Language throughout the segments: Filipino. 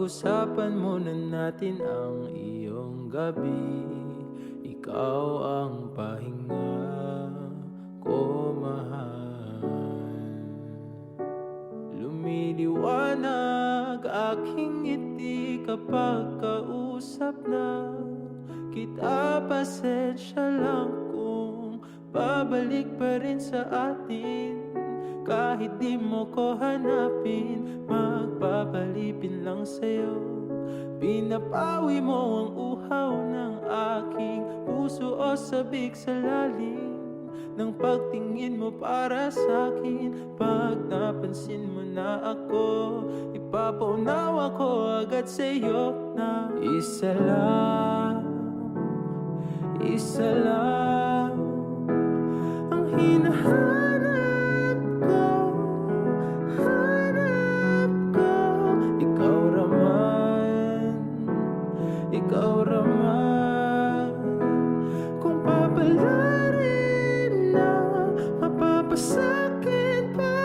Pag-usapan muna natin ang iyong gabi. Ikaw ang pahinga ko, mahal. Lumiliwanag aking ngiti kapag kausap na kita. Pasensya lang kung babalik pa rin sa atin. Kahit di mo ko hanapin, magpapalipin lang sa'yo. Pinapawi mo ang uhaw ng aking puso o sabik sa lalim ng pagtingin mo para sa'kin. Pag napansin mo na ako, ipapaunawa ko agad sa'yo na isa lang ang hinahanap ko. Ikaw raman, kung papalarin na mapapasakit pa.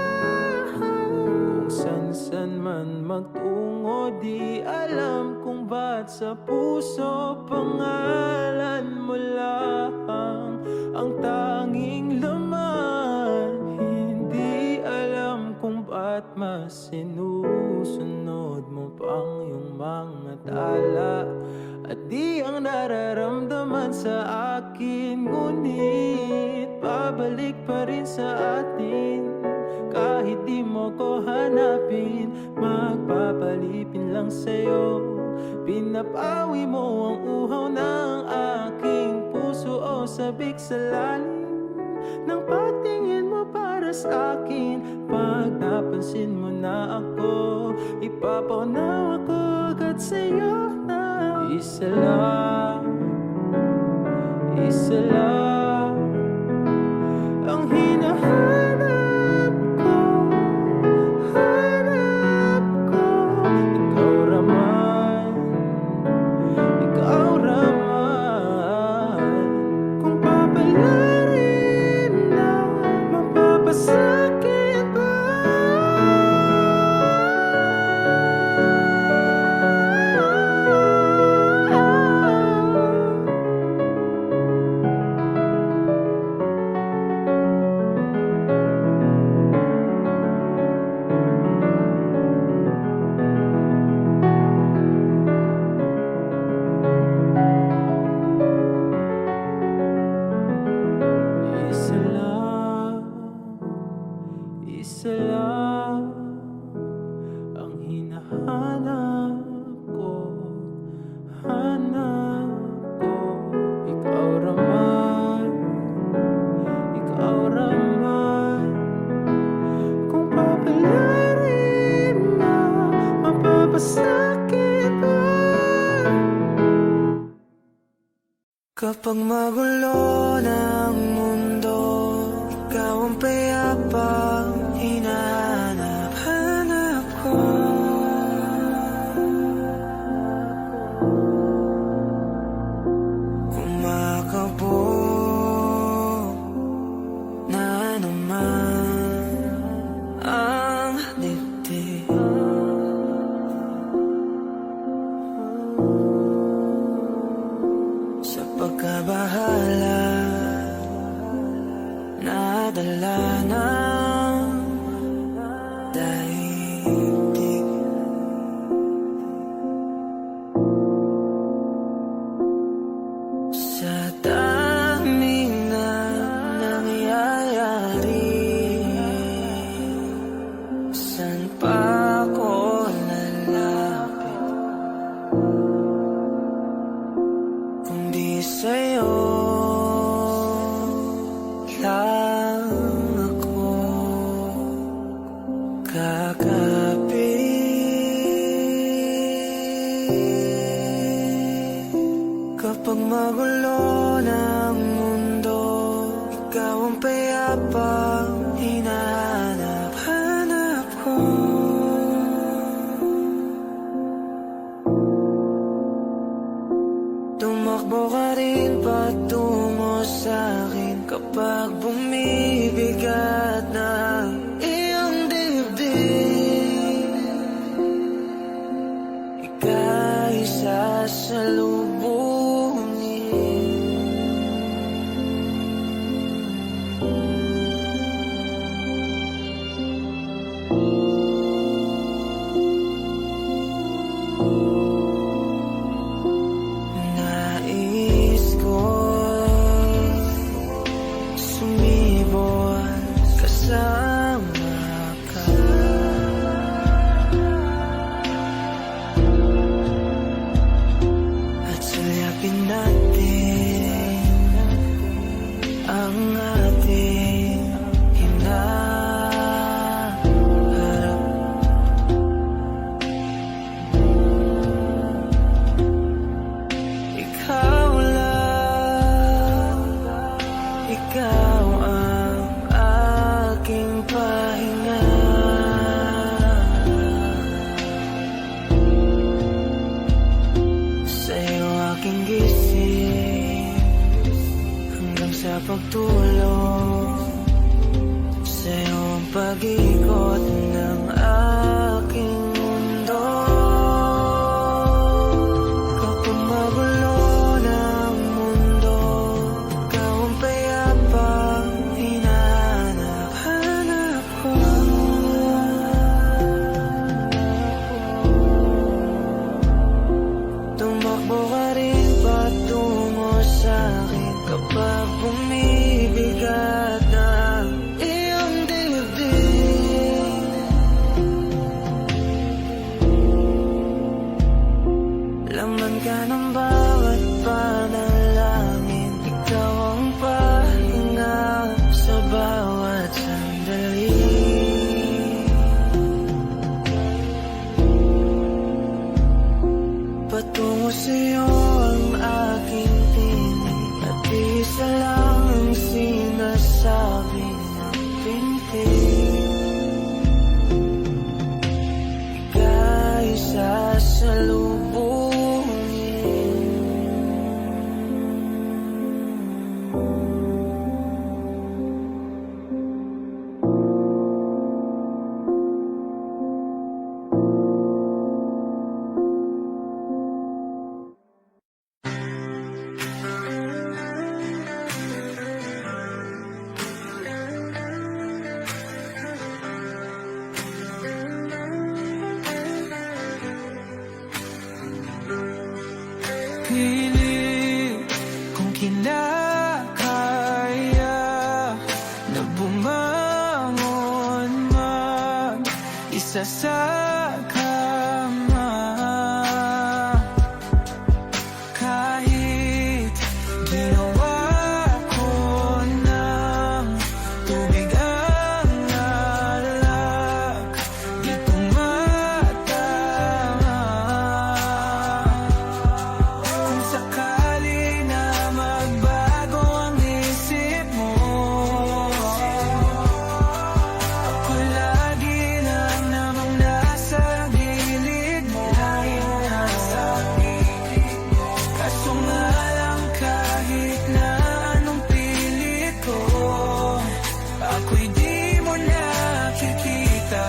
Kung san-san man magtungo, di alam kung ba't sa puso pangalan mo lang ang tanging laman. Hindi alam kung ba't mas sinusunod mo pang iyong mga tala. At di ang nararamdaman sa akin, ngunit pabalik pa rin sa atin. Kahit di mo ko hanapin, magpapalipin lang sa'yo. Pinapawi mo ang uhaw ng aking puso o sabik sa lalim ng pagtingin mo para sa akin. Pag napansin mo na ako, ipapaunawa ko agad sa'yo na isa lang ang hinahanap ko. Ikaw raman, kung papalarin na mapapasakit pa. Isa lang ang hinahanap ko, Ikaw raman, kung papalarin na mapapasakit pa. Kapag magulo ng mundo, ikaw ang payapang hinahanap ko. Kumakabog na naman ang dibdib. Sa pagkabahala, nadala ng daigdig. Sa daming na nangyayari, saan pa ako lalapit kung di sa'yo lang ako kakapit. Kapag magulo ng mundo, ikaw ang payapang hinahanap ko. Tumakbo ka rin patungo sa'kin kapag bumibigat na iyong dibdib. Isipin natin ang ating hinaharap. Ikaw lang, ikaw ang aking pahinga. Sa'yo aking gising hanggang sa pagtulog. Sa'yo ang pag-ikot ng aking mundo. Kapag magulo ng mundo, ikaw ang payapang hinahanap ko. Tumakbo ka rin patungo sa'kin kapag bumibigat na ang iyong dibdib. Laman ka ng bawat panalangin, ikaw ang pahinga sa bawat sandali. Patungo sa'yo ang aking tinig, at isa lang ang sinasabi ng pintig. Ika'y sasalubungin. Pilit kung kinakaya na bumangon mag-isa sa kama. Kahit ginawa ko ng tubig ang alak, di tumatama. Kung sakali na magbago ang isip mo, ako lagi lang namang nasa gilid mo. Kaso nga lang kahit na anong pilit ko, ako'y di mo nakikita.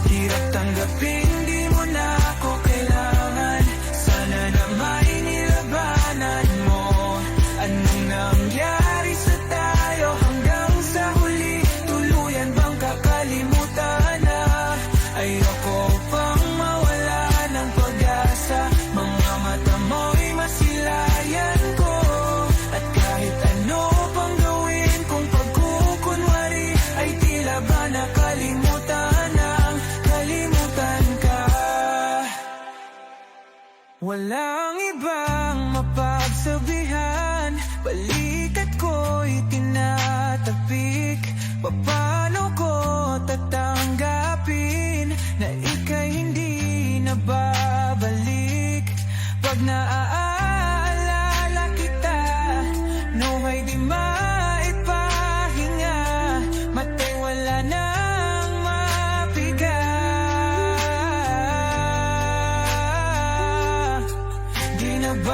Hirap tanggapin, di mo na ako kailangan. Sana na may nilabanan mo. Anong nangyari sa tayo hanggang sa huli? Tuluyan bang kakalimutan na? Ayoko pang mawala ng pag-asa. Mga mata mo'y masilayan ko. At kahit ano pang gawin kung pagkukunwari, ay tila ba nakalimutan ang kalimutan ka. Walang ibang mapagsabihan, balikat ko'y tinatapik. Paano ko tatanggapin na ika'y hindi na babalik? Pag naaalala kita, nawa'y di maipahinga. Mata'y wala nang mapiga. Di na ba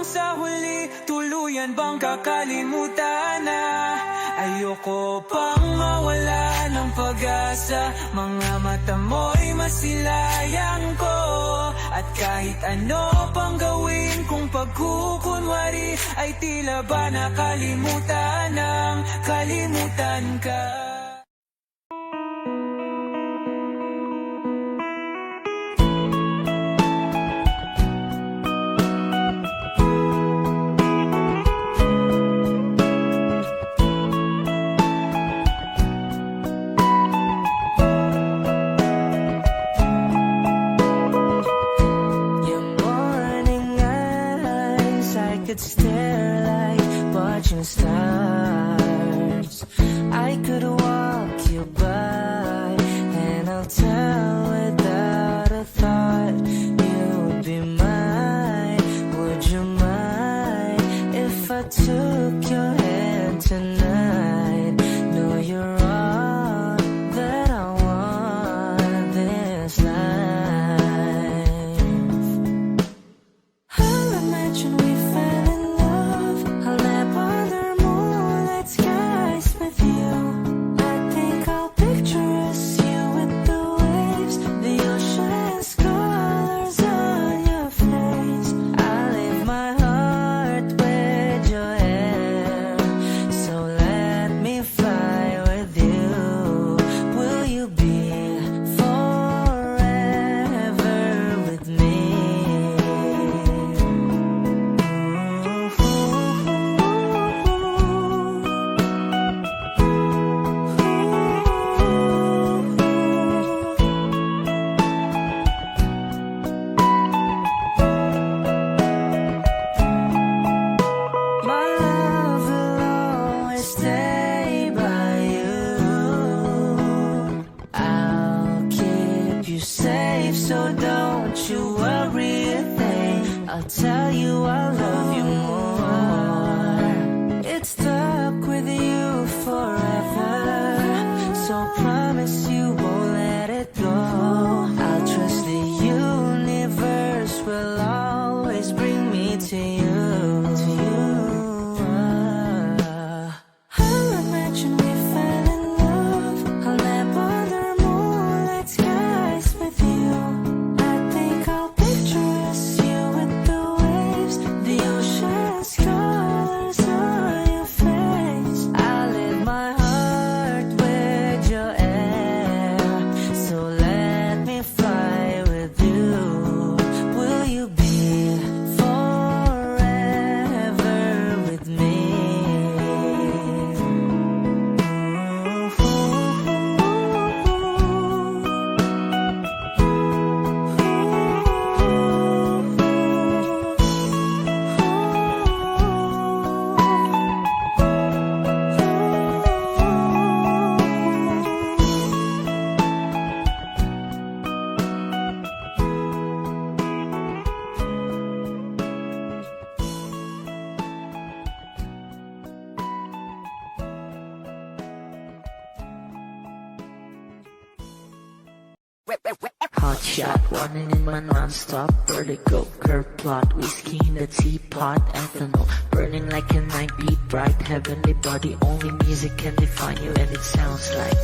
sa huli, tuluyan bang kakalimutan na? Ayoko pang mawala ng pag-asa, mga mata mo'y masilayang ko. At kahit ano pang gawin kung pagkukunwari, ay tila ba nakalimutan ng kalimutan ka. Could stare like watching stars. I could walk you by, and I'll tell without a thought you'd be mine. Would you mind if I took your hand tonight? No, you're all that I want this life. I'll imagine we fell in love. I'll nap under moonlit skies with you. I think I'll picture us, you with the waves, the ocean's colors on your face. I leave my heart with your hair, so let me fly with you. Will you be forever with me? My love will always stay by you. I'll keep you safe, so don't you worry a thing. I'll tell you I love you more. It's stuck with you forever, so promise you won't let it go. I'll trust the universe will always bring me to you. I'll imagine we fell in love. I'll nap under moonlit skies with you. I think I'll picture us, you with the waves, the ocean's colors on your face. I live my heart with your air, so let me fly with you. Will you be forever with me? Hot shot, running in my non-stop vertigo, curve plot, whiskey in the teapot, ethanol, burning like a 9-beat bright, heavenly body, only music can define you and it sounds like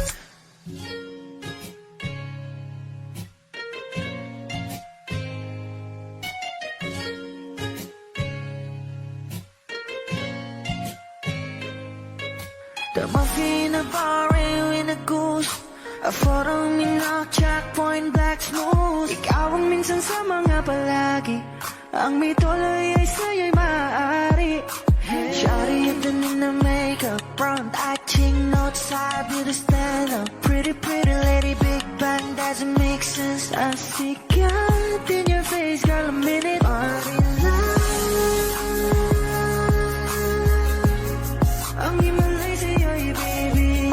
The mafia in a bar, in a goose. A photo me now, checkpoint, black smooth. Ikaw ang minsan sa mga palagi, ang may tuloy ay sa'yo'y maaari. Shawty hidden in the makeup, front acting notes, I do the stand up. Pretty, pretty lady, big bang, doesn't make sense. I see God in your face, girl, a minute. Ang himalay sa'yo'y baby.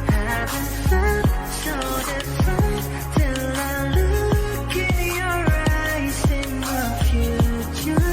Haven't felt so different till I look in your eyes in the future.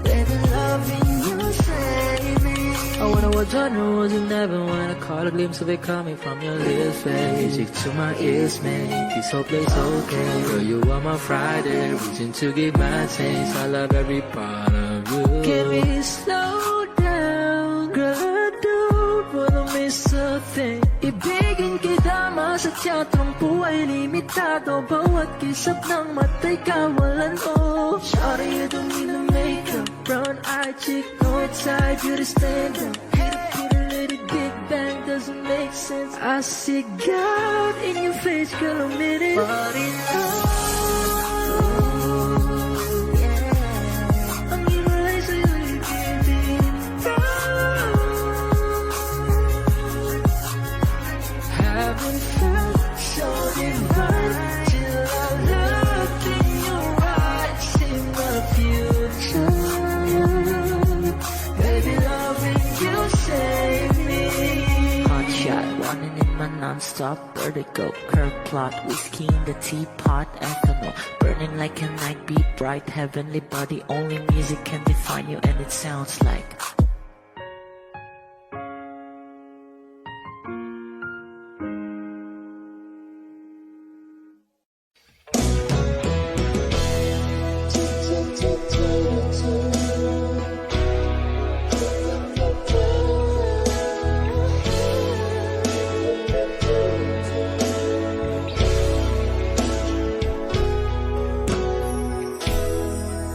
Baby, loving you, save me. I wanna watch thought it wasn't never when I caught a glimpse of it coming from your lips, babe. Music to my ears, man, this whole place okay. Girl, you are my Friday, reason to give my taste. I love every part of you. Can we slow down, girl, I don't wanna miss a thing. Ibigin kita, sa teatrong buhay limitado. Bawat kisap ng mata'y kawalan mo. Shawty, you don't need no makeup. Brown-eyed chick, no outside, you to stand up. Hit a little big bang, doesn't make sense. I see God in your face, girl, a minute. But in love, I'm in your eyes, so you give it wrong. Haven't felt so divine till I looked in your eyes in the future. Baby, loving you save me. Hot shot, running in my non-stop vertigo. Curve plot, whiskey in the teapot, ethanol. Burning like a night, beat bright, heavenly body. Only music can define you, and it sounds like.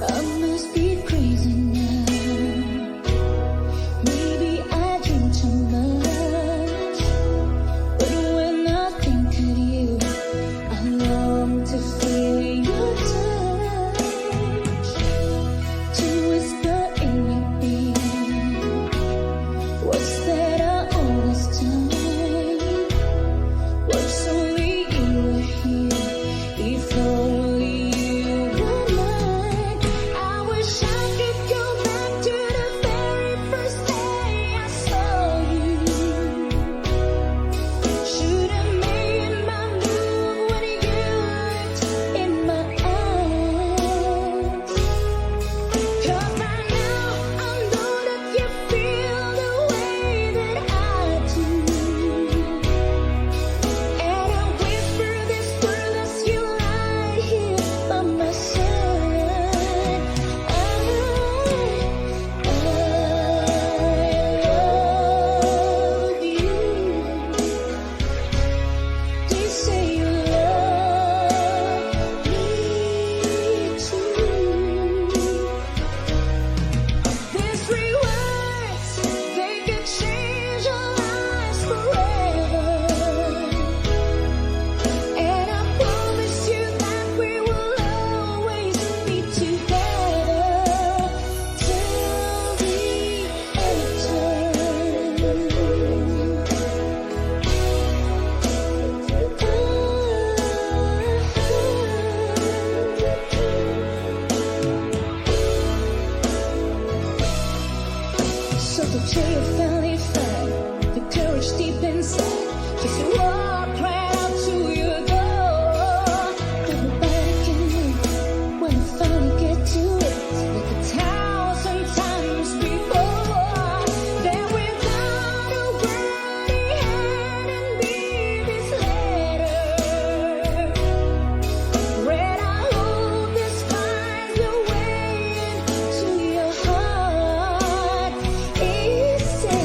I must be crazy now. Maybe I drink too much. But when I think of you, I long to feel your touch. To whisper in your ear, what's that all this time? What's only you were here, if only you were mine. I wish I could go back to the very first day I saw you. Should've made my move when you looked in my eyes. 'Cause by now I know that you feel the way that I do. And I whisper this word as you lie here by my side. I love you. Please say you love me too. These three words, they could change our lives forever. And I promise you that we will always be together till the So today you finally find the courage deep inside, just to walk right out to your door. That nobody can leave when you finally get to it. Like 1,000 times before, that without a word he handed me this letter. Read, I hope this finds a way into your heart. He said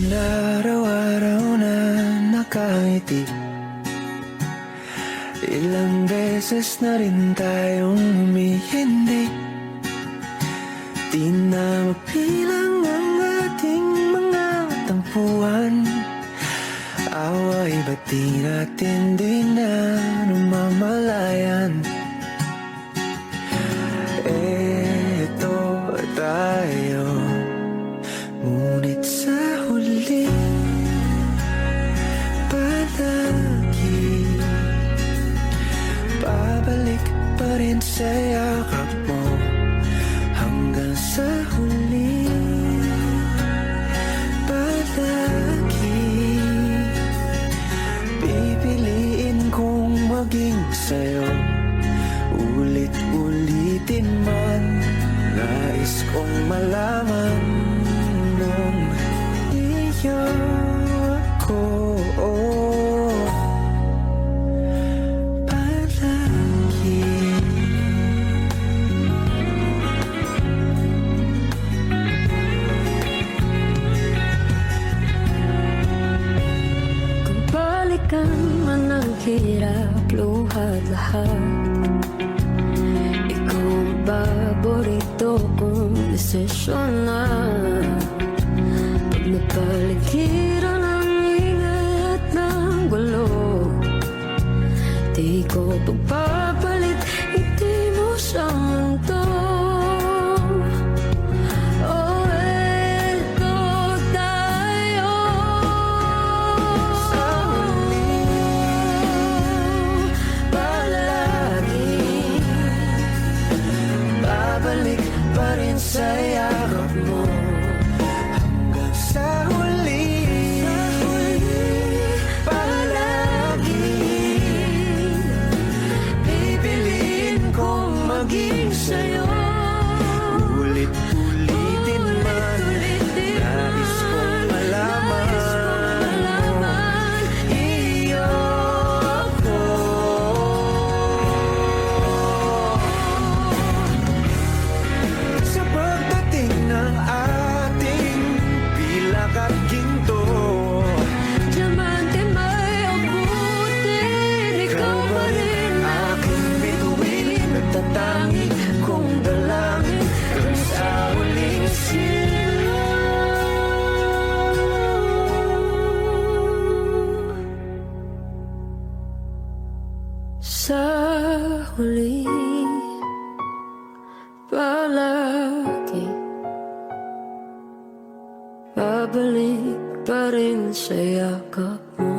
Ilan araw-araw na nakangiti, ilang beses na rin tayong humihindi. Di na mapilang ang ating mga tampuhan, away ba't di natin di na namamalayan? Eto tayo, ngunit sa huli palagi babalik pa rin sa yakap mo. Hanggang sa huli palagi pipiliin kong maging sa'yo. Ulit-ulitin man, nais kong malaman nung iyo ko palagi. Kung balikan man ang hirap, luhat lahat, ikaw ang paborito kong desisyon na. Pag napaligiran ang ingay at ng gulo, di ko pagpapalit, hindi mo sa mundo. Oh, eto tayo. Sa huli palagi babalik pa rin sa yakap mo. Hanggang sa huli palagi pipiliin kong maging sa'yo. Ulit-ulitin man, nais kong malaman iyo ako. Sa pagdating ng ating pilak at ginto, Diamante may abutin, ikaw pa rin aking bituin, nagtatangi kong dalangin hanggang sa huling sa huli palagi babalik pa rin sa yakap mo.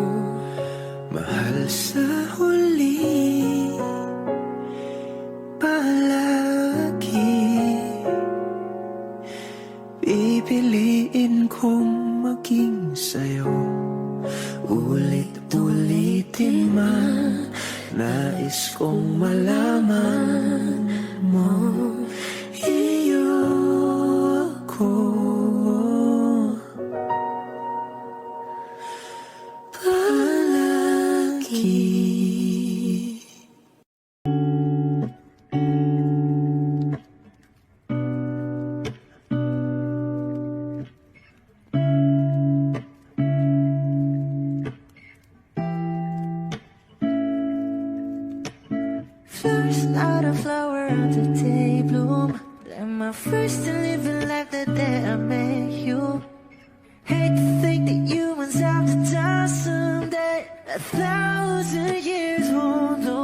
mahal. Sa huli palagi pipiliin kong maging sa'yo. Ulit-ulitin man, nais kong malaman mo iyo ako palagi. First not a flower of the day bloom, and my first to live a life the day I met you. Hate to think that humans have to die someday. 1,000 years won't do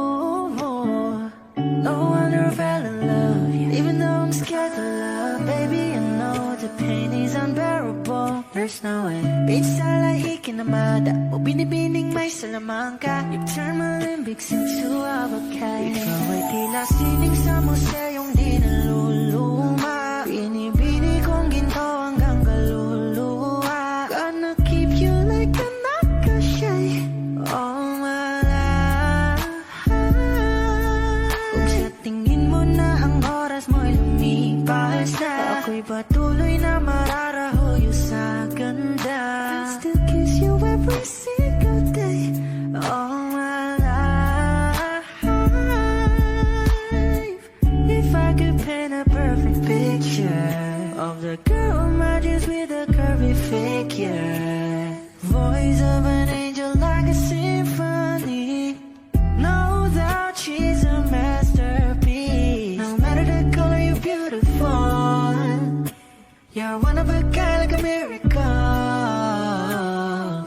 more. No wonder I fell in love, yeah. Even though I'm scared to love, baby, I know the pain is unbearable. There's no way. Beach salay ikinamada, o binibining may salamangka. You turn my limbics into avocado. Ikaw ay tila sining sa museong di naluluma. Binibini kong ginto hanggang kaluluwa. Gonna keep you like a nakashay all my life. Kung sa tingin mo na ang oras mo'y lumipas na, ako'y patuloy na mararahoyo sa ganda. I'll still kiss you every single day all my life. If I could paint a perfect picture of the girl, my dreams with a curvy figure, You're one of a kind like a miracle.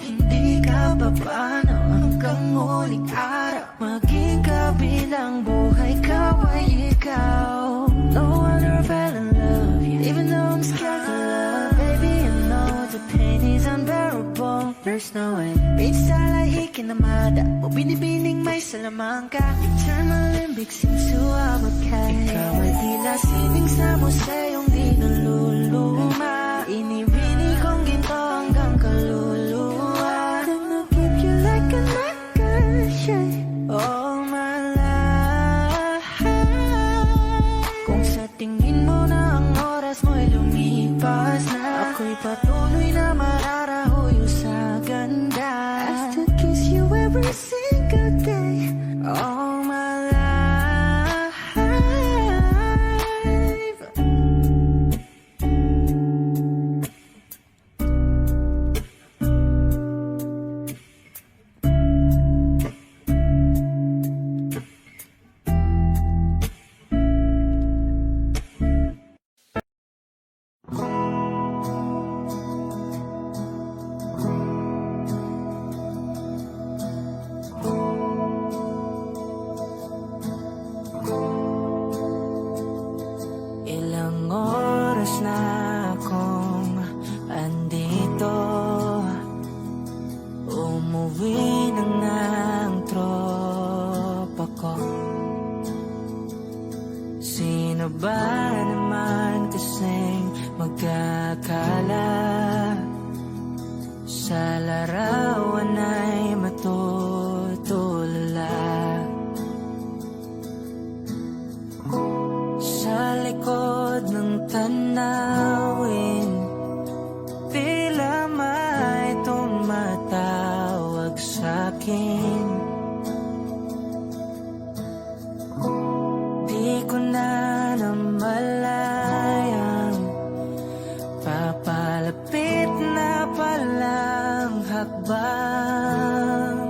Hindi ka papaano hanggang muling araw. Maging kabilang buhay ka ay ikaw. No wonder I fell in love, even though I'm scared to love. Baby, I know the pain is unbearable. There's no way. Bitch, salay ikinamada o binibining may salamangka. Eternal limbic seems to abakay. Ikaw ay tila sining sa museyong di naluluma. Inibini kong ginto hanggang kaluluwa. Gonna keep you like a necklace all my life. Kung sa tingin mo na ang oras mo'y lumipas na, ako'y patuloy na mararahuyo sa ganda. I still kiss you every single day all my life. Ilang oras na akong andito, umuwi na ng tropa ko. Sino ba naman kasing magkakala sa larawan ay matutulala? Sa likod ng tanawin, tila may tumatawag sa'kin. Di ko na namalayang papalapit na palang hakbang.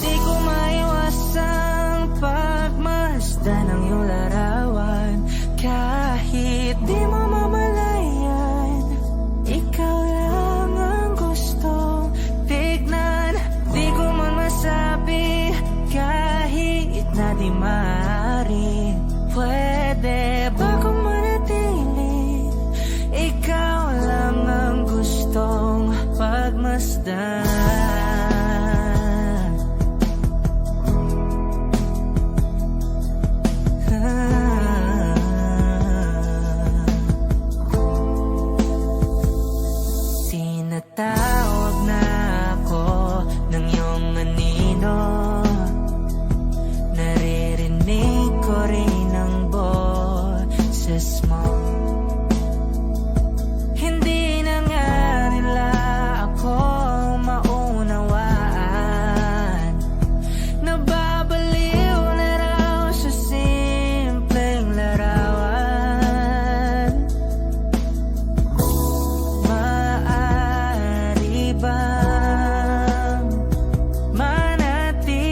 Di ko maiwasang pagmasdan ng iyong larawan. Kahit di mo mamalayan, ikaw lang ang gustong tignan. Di ko man masabi kahit na di maaari. Pwede ba kung manatili? Ikaw lang ang gustong pagmasdan. Tinatawag na ako ng iyong anino. Naririnig ko rin ang boses mo. Hindi na nga nila ako maunawaan. Nababaliw na raw sa simpleng larawan. Maaari bang manatili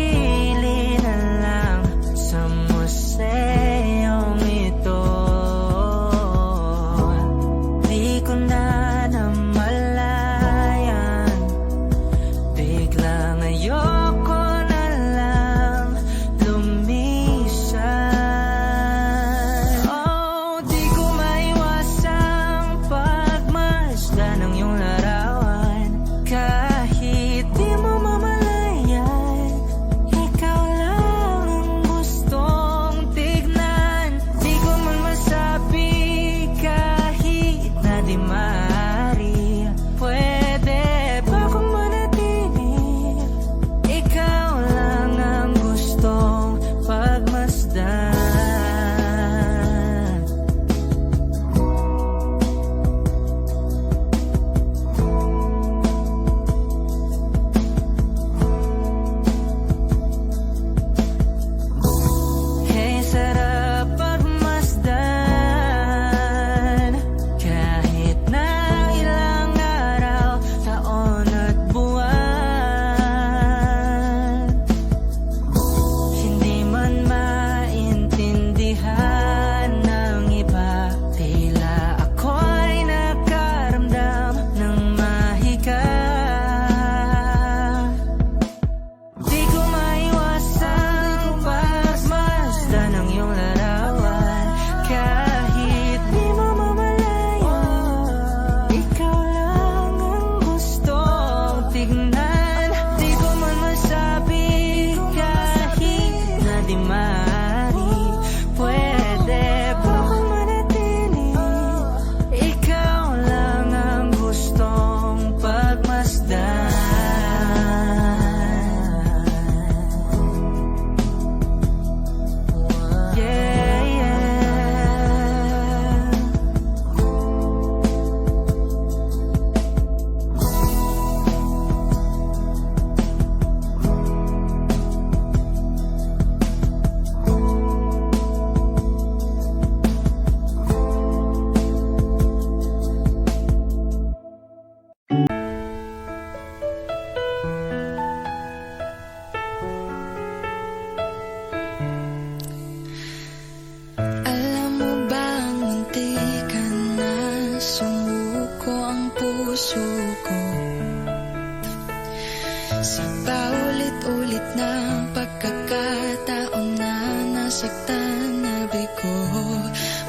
na pagkakataon na nasaktan na bigo.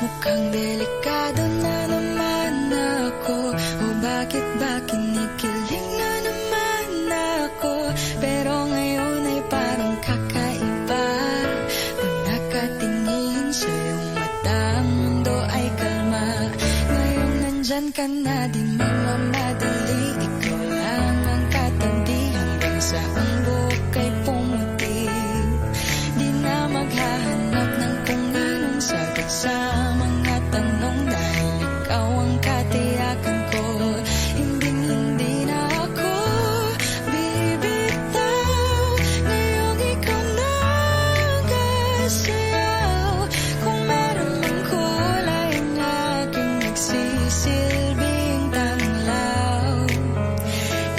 Mukhang delikado na naman ako. O bakit ba kinikilig na naman ako? Pero ngayon ay parang kakaiba. Pag nakatingin sa iyong mata, ang mundo ay kalma. Ngayon nandyan ka na, di mamamadali. Ikaw lang ang katabi hanggang sa ang buhok ay pumuti. Di na maghahanap ng kung anong sagot sa mga tanong, dahil ikaw ang katiyakan ko. Hindi na ako bibitaw. Ngayong ikaw na ang kasayaw. Kung meron mang kulay ang aking nagsisilbing tanglaw.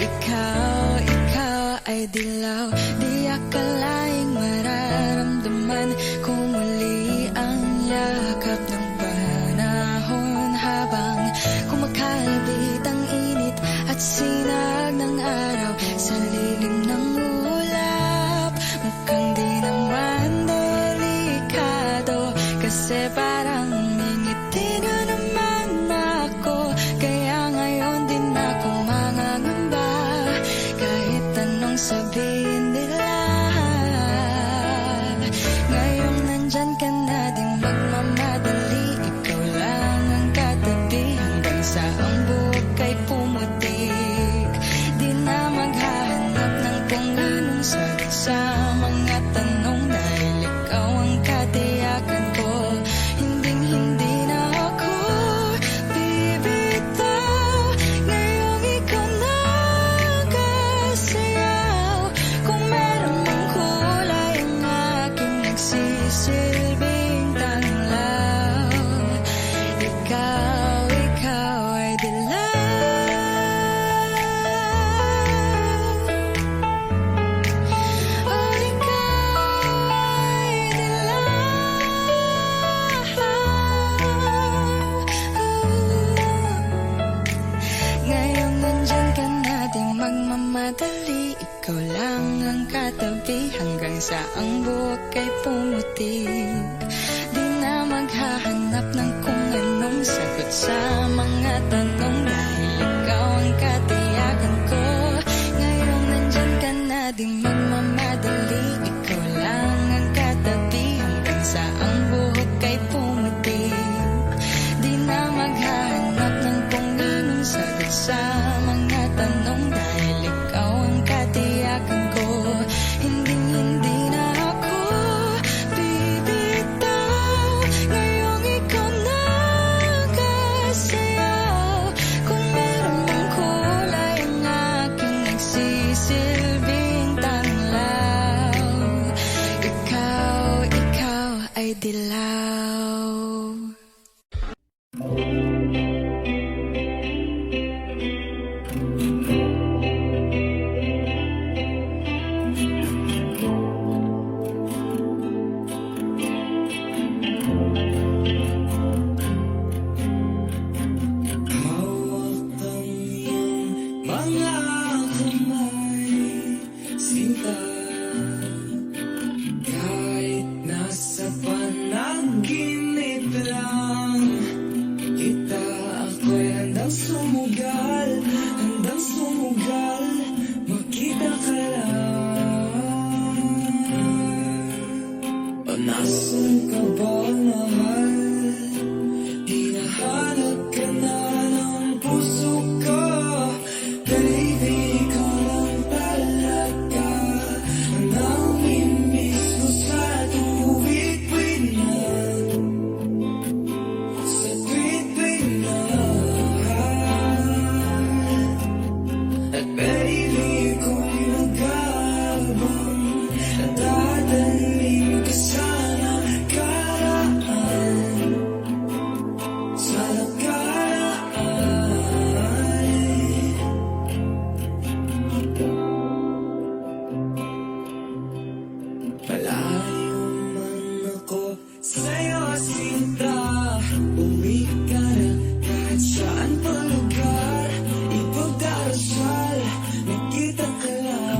Ikaw ay dilaw. Di akalaing mararamdaman ko muli ang yakap ng panahon, habang kumakalbit ang init at sinag ng araw sa lilim ng ulap. Mukhang di naman delikado, kasi parang umingiti na naman ako. Kaya ngayon din ako mangangamba, kahit anong sabihin nila. Ngayong nandyan ka na, di magmamadali. Ikaw lang ang katabi hanggang sa ang buhok ay pumutik. Di na maghahanap ng kung anong sagot sa mga tanong, dahil ikaw ang katiyakan ko. Hindi na ako bibitaw. Ngayong ikaw na ang kasayaw. Kung meron mang kulay ang aking nagsisilbing tanglaw. Ikaw ay dilaw. Oh, ikaw ay dilaw. Ngayong nandyan ka na, di magmamadali. Ikaw lang ang katabi hanggang sa ang buhok ay pumutik. Di na maghahanap ng kung anong sagot sa mga tanong, dahil ikaw ang katiyakan ko. Ngayong nandyan ka na, di magmamadali. Ikaw lang ang katabi hanggang sa ang buhok ay pumutik. Di na maghahanap ng kung anong sagot sa mga tanong, dahil ikaw ang katiyakan ko. Hindi na ako bibitaw. Ngayong ikaw na ang kasayaw. Kung meron mang kulay ang aking nagsisilbing tanglaw. Ikaw ay dilaw. Mga kamay, sinta, kahit nasa panaginip lang kita, ako'y handang sumugal, makita ka lang. O nasan ka ba, mahal? Hinahanap ka na ng puso ko. Baby, ikaw lang talaga ang namimiss ko sa tuwid-tuwid na, sa tuwid-tuwid na. At baby, ako'y nag-aabang, at dadaling ka sana karaan, sa nakaraan. Malayo man ako sa'yo, sinta, uwi ka na kahit saan pa lugar. Ipagdarasal, magkita ka lang.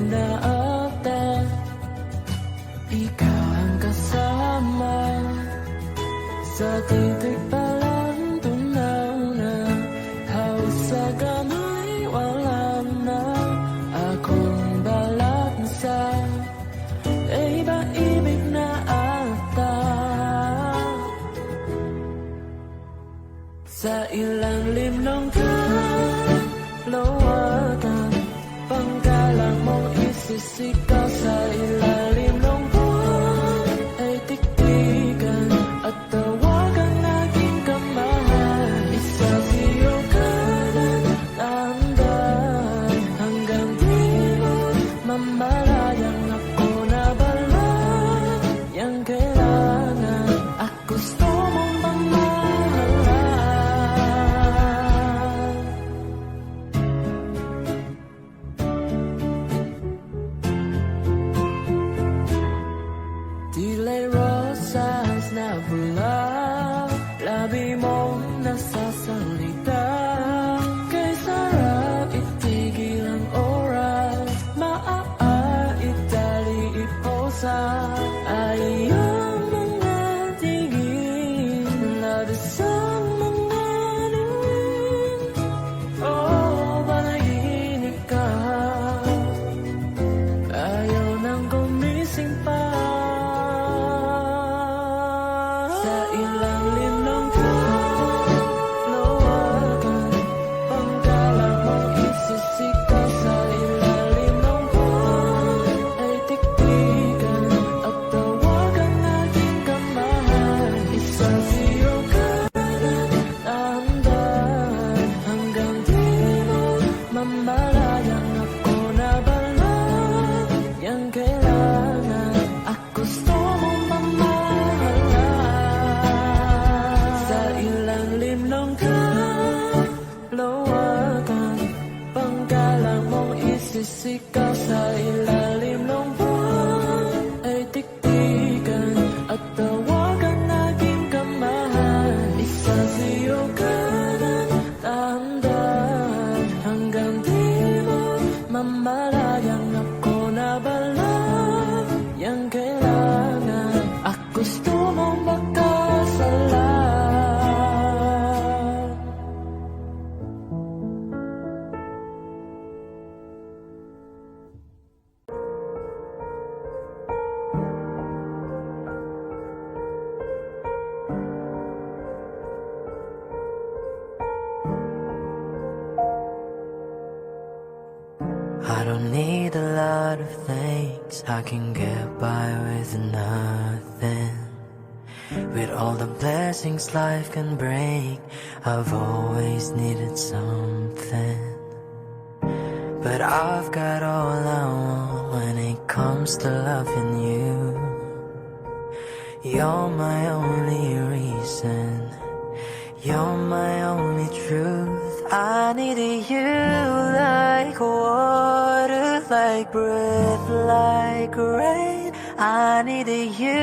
naakta, ikaw ang kasama. Sa titig pa lang tunaw na, halos sa gamay wala na. Akong balat na sa iba-ibig na ata. Sa ilalim ng kalawakan, panggalang mong isisikaw. Sa ilalim ng buwan ay tiktikan at tawagan aking kamahal. Isasiyo ka ng tandaan hanggang di mo mamalayang ako na bala. Yang kailangan at gusto mong mamahalan. Tila'y rosas na bula, labi mong nasasalita. Kay sarap itigil ang oras, itali iposa. Ayang mga tingin, labis ang mga niwin. Oh, panaginip ka, ayaw nang gumising pa. Sa ilalim ng kalawakan, panggalang mong isisikaw. Sa ilalim ng buwan ay tiktikan at tawagan aking kamahal. Isasiyo ka ng tandaan hanggang di mo mamalayang ako na bala. Yang kailangan at gusto mong mamahalan. Sa ilalim ng kalawakan, panggalang mong isisikaw. Sa ilalim ng buwan ay tiktikan at tawagan aking kamahal. Isasiyo ka ng tandaan hanggang di mo mamalayang ako na bala. Yang kailangan at gusto mong makasalan. I don't need a lot of things, I can get by with nothing. With all the blessings life can bring, I've always needed something. But I've got all I want when it comes to loving you. You're my only reason, you're my only truth. I needed you like water, like breath, like rain. I needed you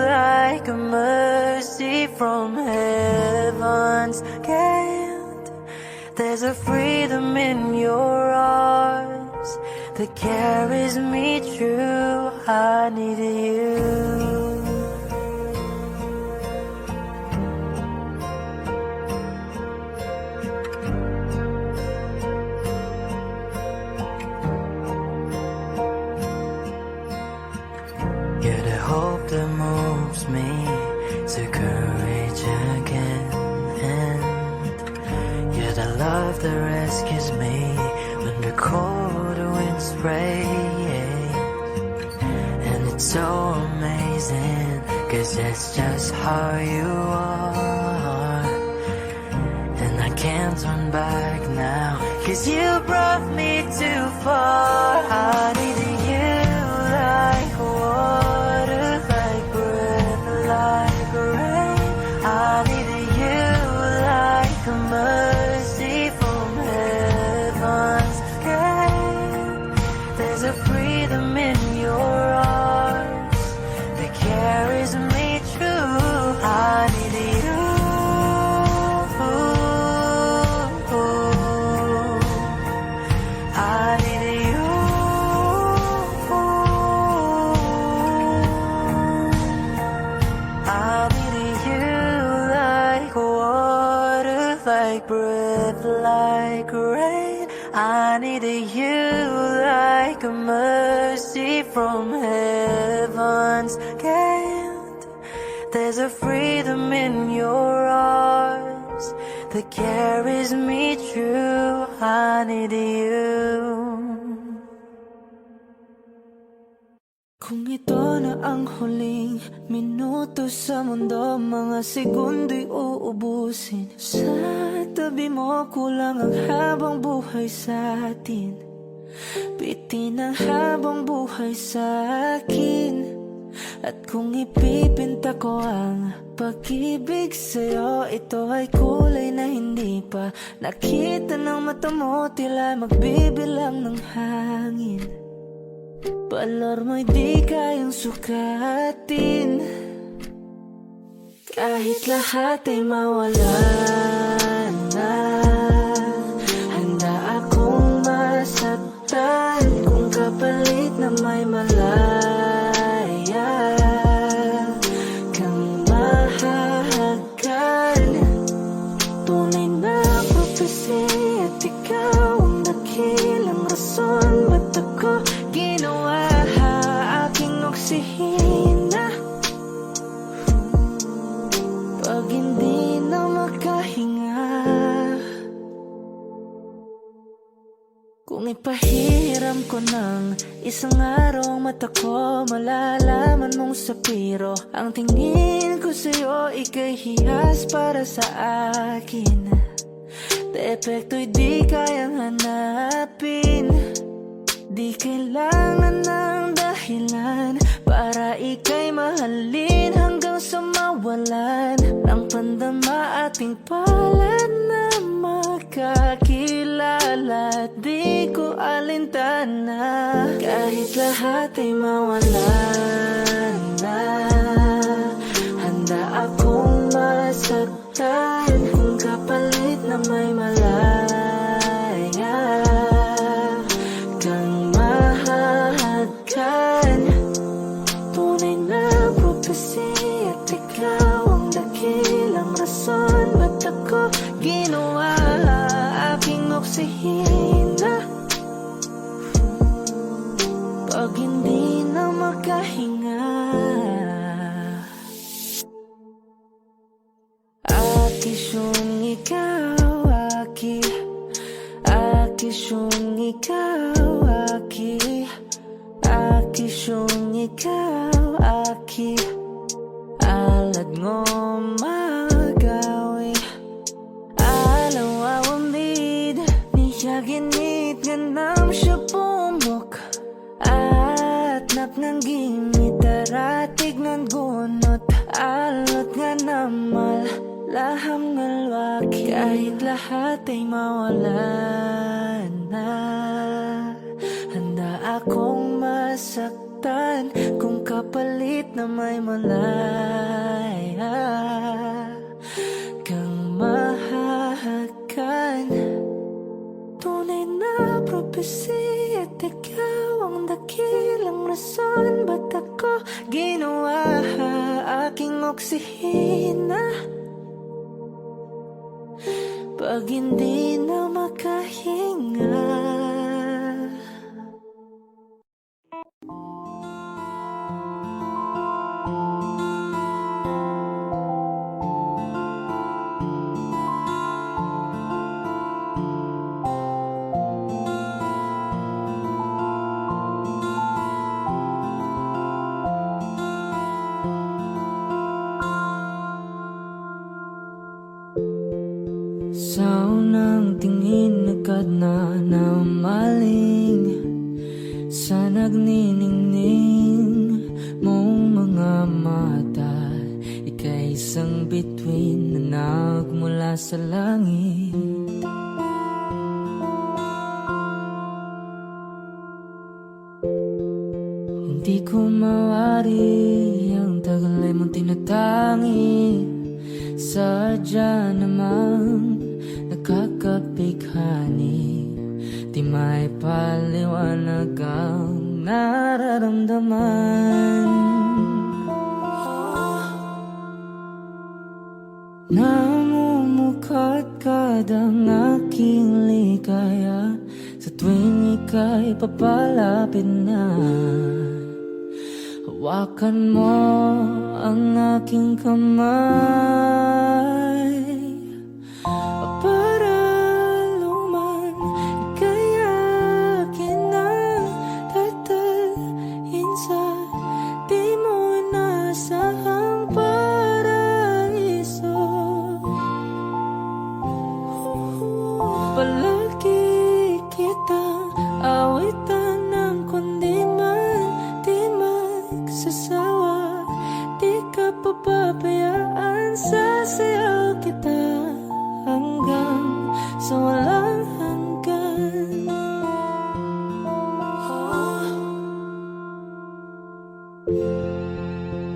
like a mercy from heaven's gate. There's a freedom in your arms that carries me through. I needed you. You're the hope that moves me to courage again. And you're the love that rescues me when the cold winds rain. And it's so amazing, 'cause that's just how you are. And I can't turn back now, 'cause you brought me too far. I needed you like water, like breath, like rain. I needed you like a mercy from heaven's gate. There's a freedom in your arms that carries me through. I needed you. I needed you. to you like a mercy from heaven's gift. There's a freedom in your arms that carries me through. I need you. Kung ito na ang huling minuto sa mundo, mga segundo'y uubusin. Sa tabi mo, kulang ang habang buhay sa atin. Bitin ang habang buhay sa akin. At kung ipipinta ko ang pag-ibig sa'yo, ito ay kulay na hindi pa nakita ng mata mo, tila magbibilang ng hangin. Balor mo'y di kayang sukatin, kahit lahat ay mawala na. Handa akong masaktan kung kapalit na may malaya kang mahahagan. Tunay na prophecy at ikaw ang dakilang rason ba't ako ginawa aking oksihina. Pag hindi na makahinga, kung ipahiram ko ng isang araw mata ko, malalaman mong sapiro ang tingin ko sa'yo, ika'y hiyas para sa akin. Depekto'y di kayang hanapin, di kailangan ng dahilan para ika'y mahalin hanggang sa mawalan ng pandama ating palad na makakilala. Di ko alintana kahit lahat ay mawalan na. Handa akong masaktan kung kapalit na may malaya kang mahahagan. Tunay na prophecy at ikaw ang dakilang rason ba't ako ginawa aking oksihina. Pag hindi na makahinga, akisyong ikaw, akisyong ikaw, akisyong ikaw, alad ngo magawi, alaw awamid, niya ginit ganam siya pumok, at napnang gimit aratig ng gunot, alot nga namal laham ngalwaki. Kahit lahat ay mawalan na, handa akong masaktan kung kapalit na may malaya kang mahahagan. Tunay na prophecy at ikaw ang dakilang rason ba't ako ginawa aking oksihina. Pag hindi na makahinga, sa unang tingin agad na namaling sa nagniningning mong mga mata. Ika'y isang bituin na nagmula sa langit. Hindi ko mawari ang tagal ay mong tinatangi. Sadya namang nakakapighani, di may paliwanag ang nararamdaman. Namumukadkad ang aking ligaya sa tuwing ika'y papalapit na, hawakan mo ang aking kamay. Para luman ika'y akin na tatalhin sa di mo inasahang paraiso. Palagi kitang awitan ng kundi man di magsasawa. Di ka papabayaan, sasayaw kita hanggang sa walang hanggan.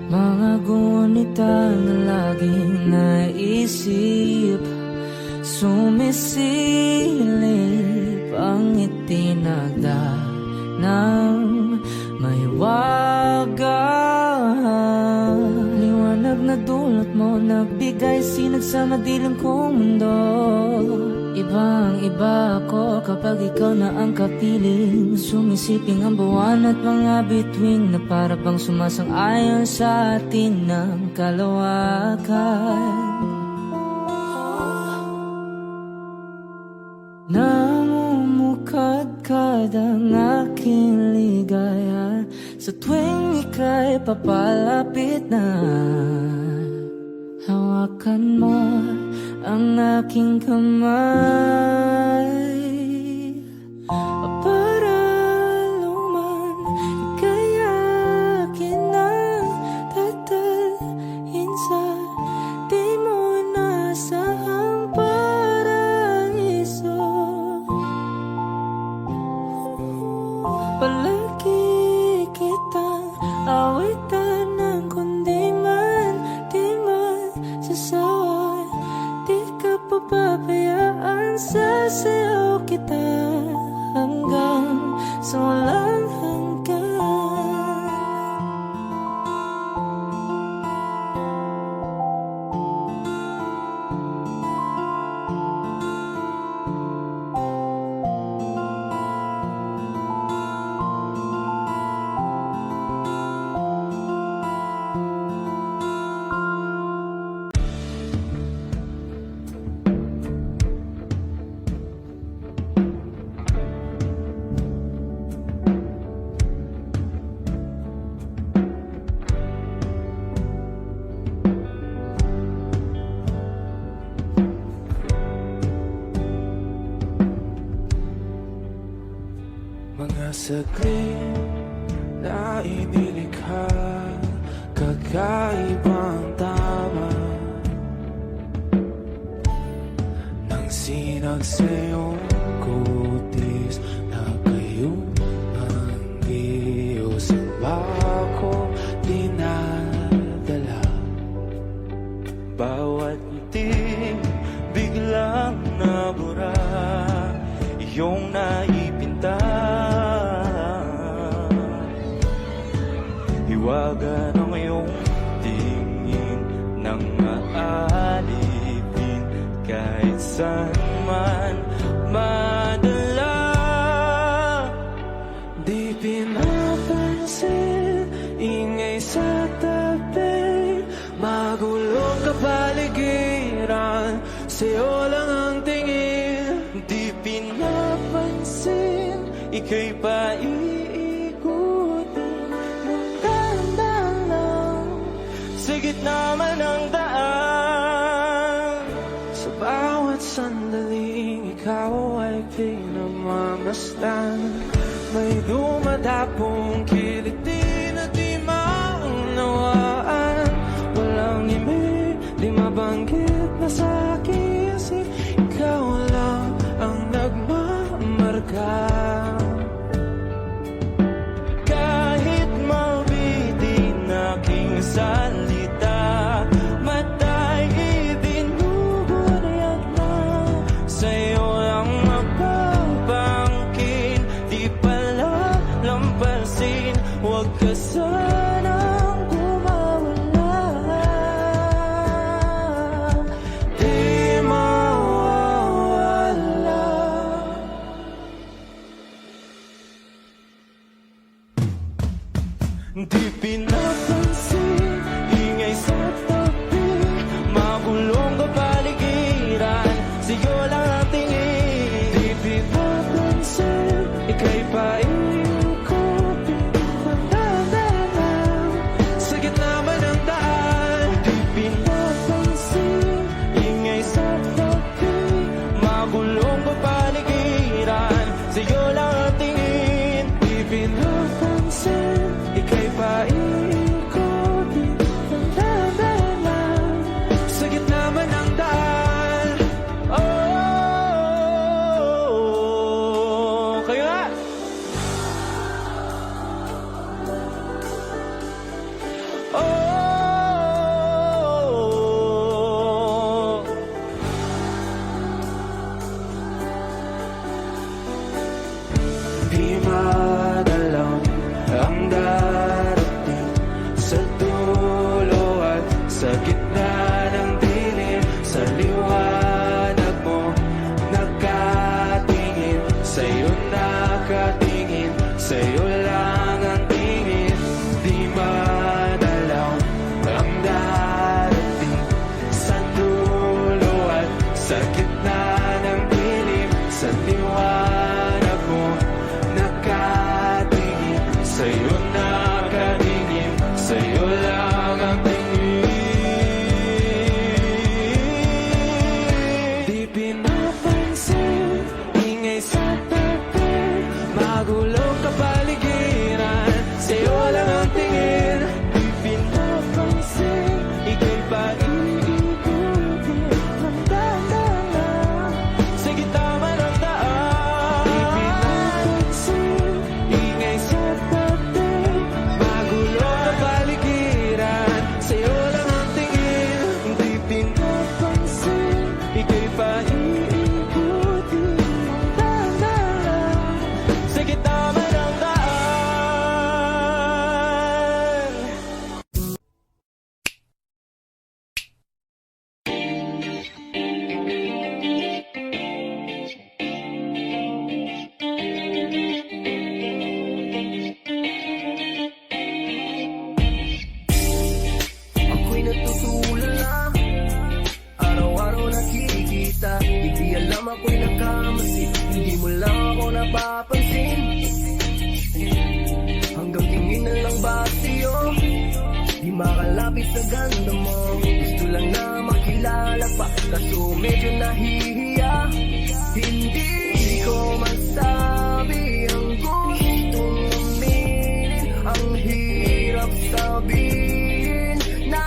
Mga gunita na laging naisip, sumisilip ang itinagda ng mahiwagang liwanag na dulot mo, nagbigay sinag sa madilim kong mundo. Ibang-iba ako kapag ikaw na ang kapiling, sumisiping ang buwan at mga bituin na para bang sumasang-ayon sa atin ng kalawakan. Namumukadkad ang aking ligaya sa tuwing ika'y papalapit na, hawakan mo ang aking kamay. Para luman ika'y akin na tatalhin sa di mo inasahang paraiso. Palagi kitang awitan ng kundi man di magsasawa. Di ka papabayaan, sasayaw kita hanggang sa walang hanggan. Mga saglit na inilikha, kakaibang tama nang sinag sa iyong kutis na kayong ang Diyos ang bako dinadala. Bawat ngiti biglang nabura, iyong naipinta. Hiwaga ng iyong tingin nang maalipin kahit saan man madala. Di pinapansin, ingay sa tabi, magulong kapaligiran, sa'yo lang ang tingin. Di pinapansin, ika'y paiikutin ng dahan-dahan lang sa gitna man ng daan. Sa bawat sandaling ikaw ay pinamamasdan, may dumadapong kiliti na di maunawaan. Walang imig, di mabanggit na sa aking isip, ikaw lang ang nagmamarka. Kahit mabitin aking salita, matay ibinubunayag na, sa'yo lang magpapangkin. Di pala lampasin, huwag ka sanang kumawala. Di mawawala. Di pinapansin, ingay sa tabi, magulong kapaligiran, sa'yo lang ang tingin. Di pinapansin, ika'y paikot, pinagdadaan sa gitna man ng daan. Di pinapansin, ingay sa tabi, magulong kapaligiran, sa'yo lang ang tingin. Di pinapansin, ika'y paikot, pinagdadaan sa gitna man ng daan. Oh, kayo nga! Oh, di madalaw ang darating sa dulo at sa gitna ng dilim. Sa liwanag mo nakatingin, sa'yo nakatingin, sa'yo lang ang tingin. Di madalaw ang darating sa dulo at sa gitna ng dilim. Sa liwanag mo nakatingin, sa'yo nakatingin, sa'yo lang ang tingin. Di pinapansin, ingay sa tabi, magulong kapaligiran, sa'yo lang ang tingin. Di pinapansin, ika'y paikot, pinagdadaan sa gitna man ng daan. Di pinapansin, ingay sa tabi, magulong kapaligiran, sa'yo lang ang tingin. Di pinapansin, ika'y paikot, pinagdadaan sa gitna man ng daan. Ako'y natutulala, araw-araw nakikita. Hindi alam ako'y nakamasi, hindi mo lang ako napapansin. Hanggang tingin na lang ba sa'yo, di makalapit sa ganda mo. Gusto lang na makilala pa, kaso medyo nahihiya. Hindi ko masabi ang gustong aminin, ang hirap sabihin na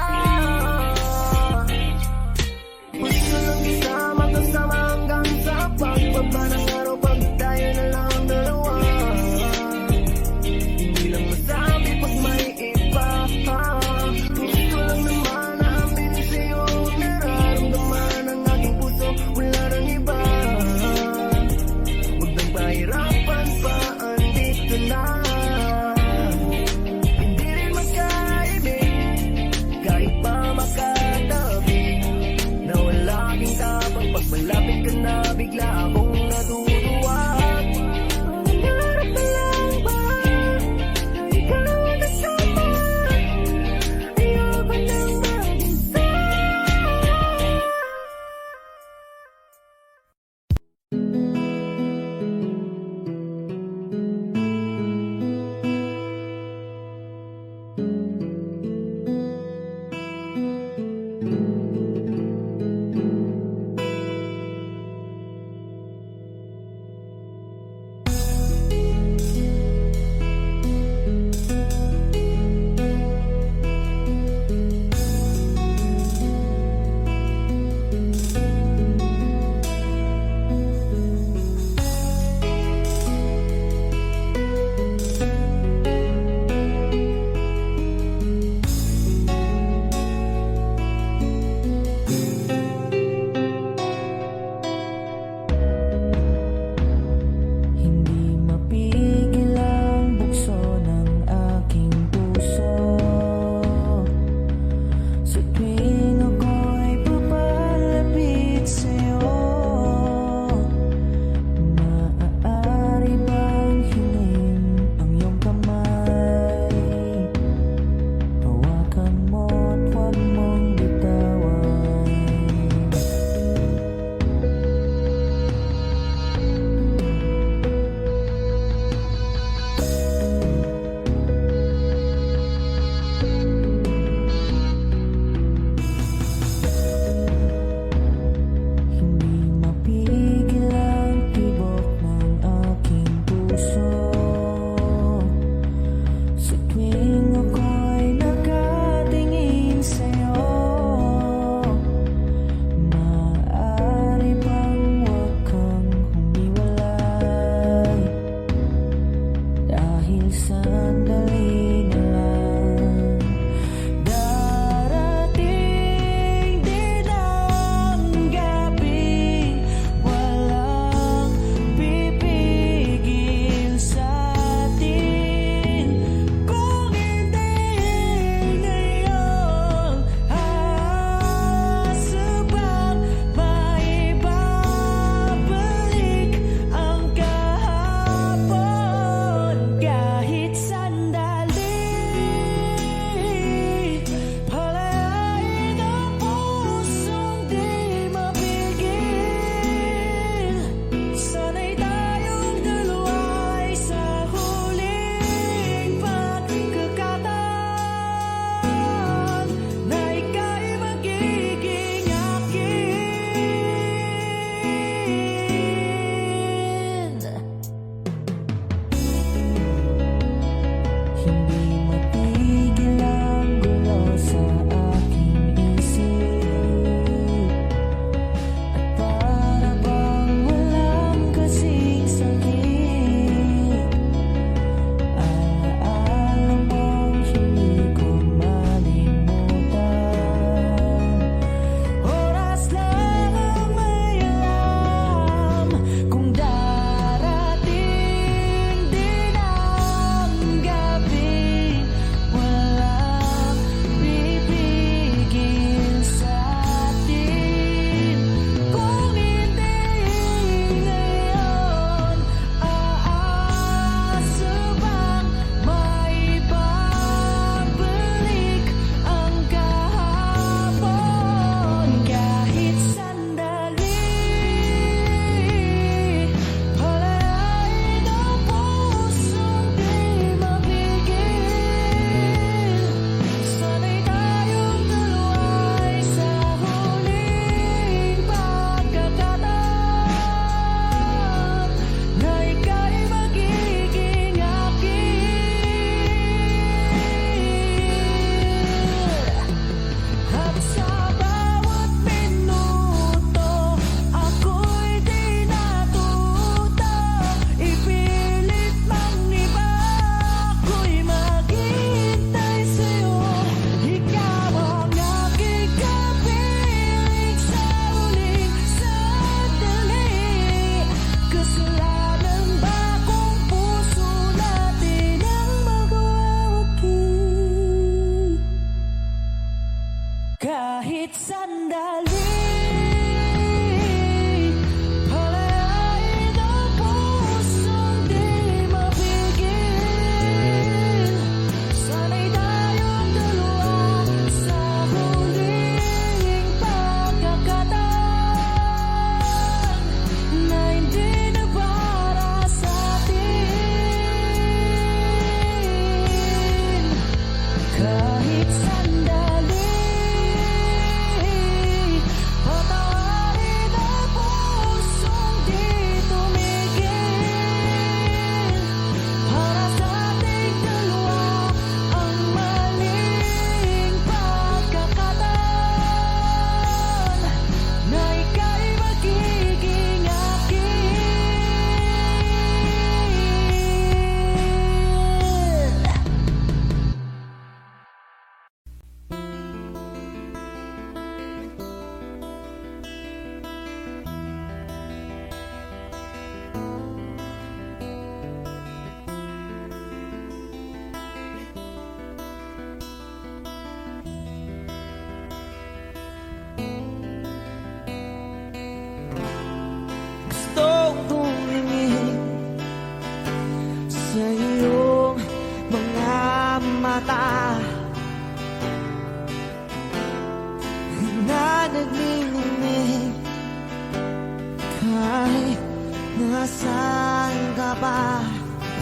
gusto lang isama kasama hanggang sa pagbaba ng araw, pag tayo na lang ang dalawa. Hindi lang masabi pag may iba, gusto lang naman na aminin sa'yo ang nararamdaman ng aking puso. Wala na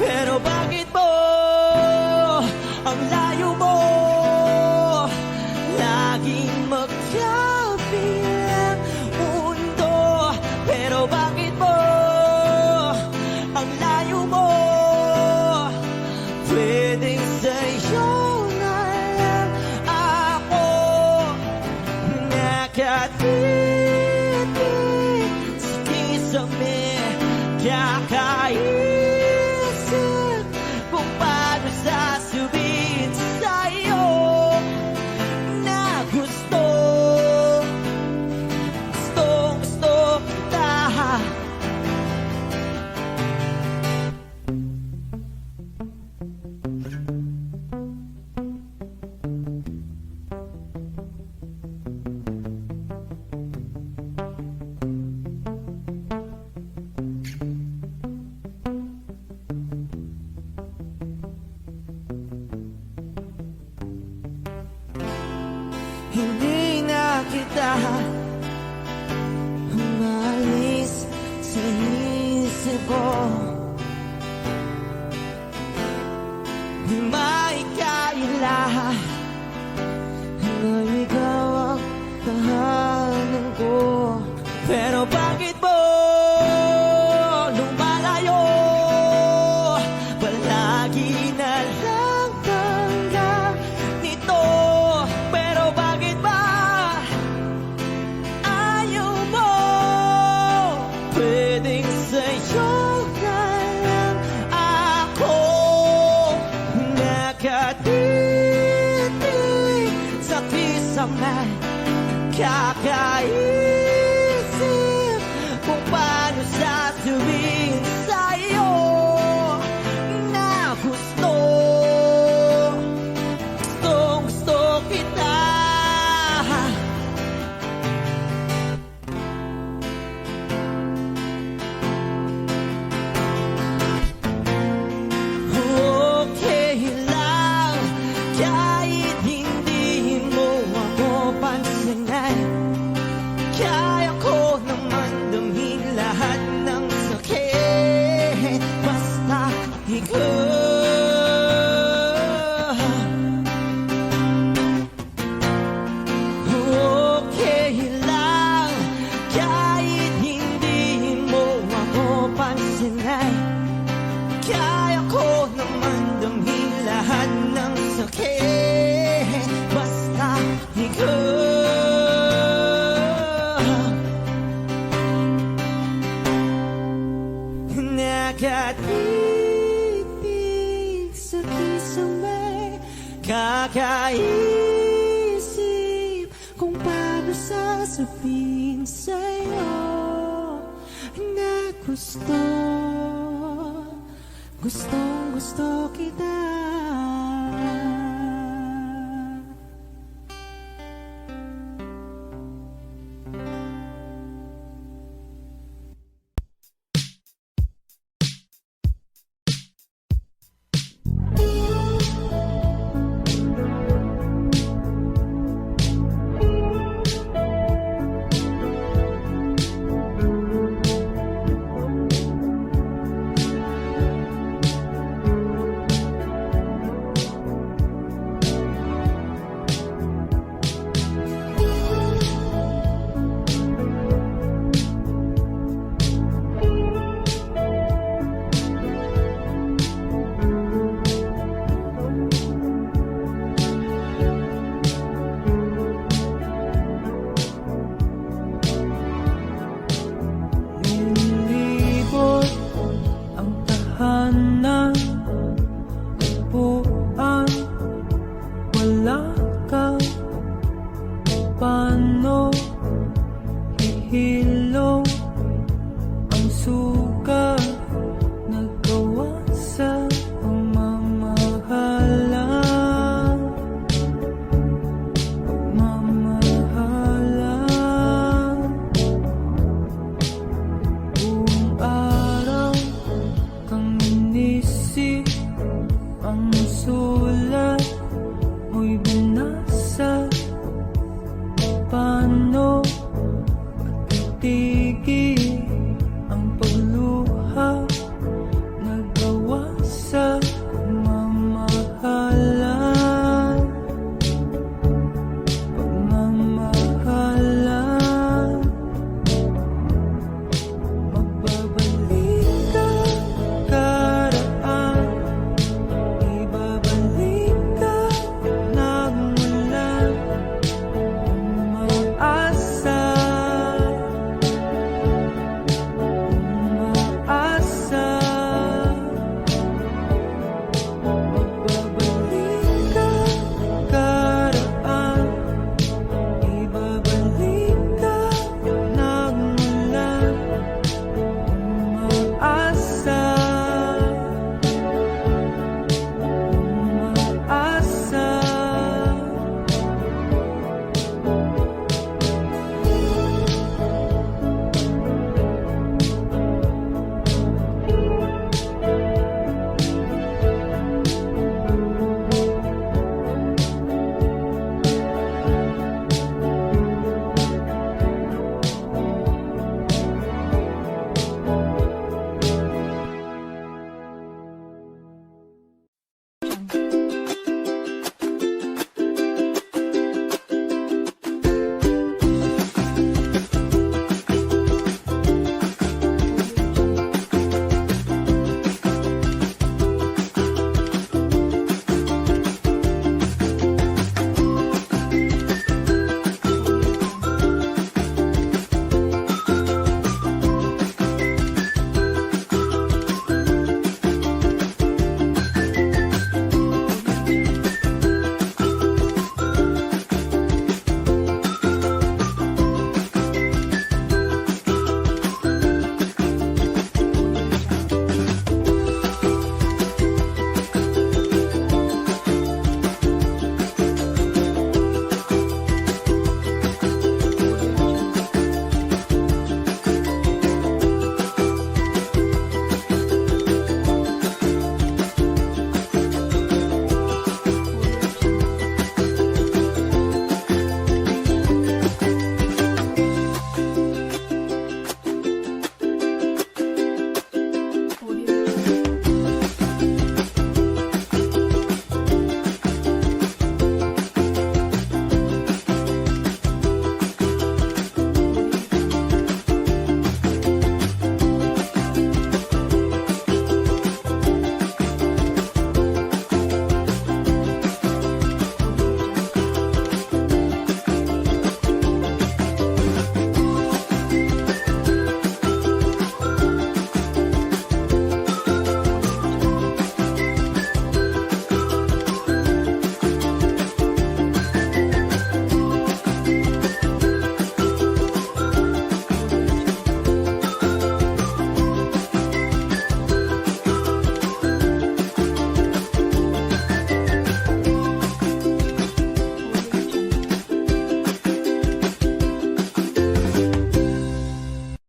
Pero bakit mo ang layo mo laging magkabilang mundo? Pero bakit mo ang layo mo pwedeng sa'yo na lang ako nakatitig sa kisame kakaisip kung paano sasabihin sa'yo na gusto kita. Hindi na kita umalis sa isip ko. Di maikaila na ikaw ang tahanan ko. Pero bakit mo lumalayo? Palagi na lang hanggang nito. Pero bakit ba ayaw mo? Pwedeng sa'yo na lang ako nakatitig sa kisame kakaisip kung paano sasabihin sa'yo na gusto kita. Okay lang kahit hindi mo ako pansinin. Kaya ko naman damhin lahat ng sakit basta ikaw. Okay lang kahit hindi mo ako pansinin. Kaya ko naman damhin lahat ng sakit basta ikaw. Nakatitig sa kisame kakaisip kung paano sasabihin sa'yo na gusto kita.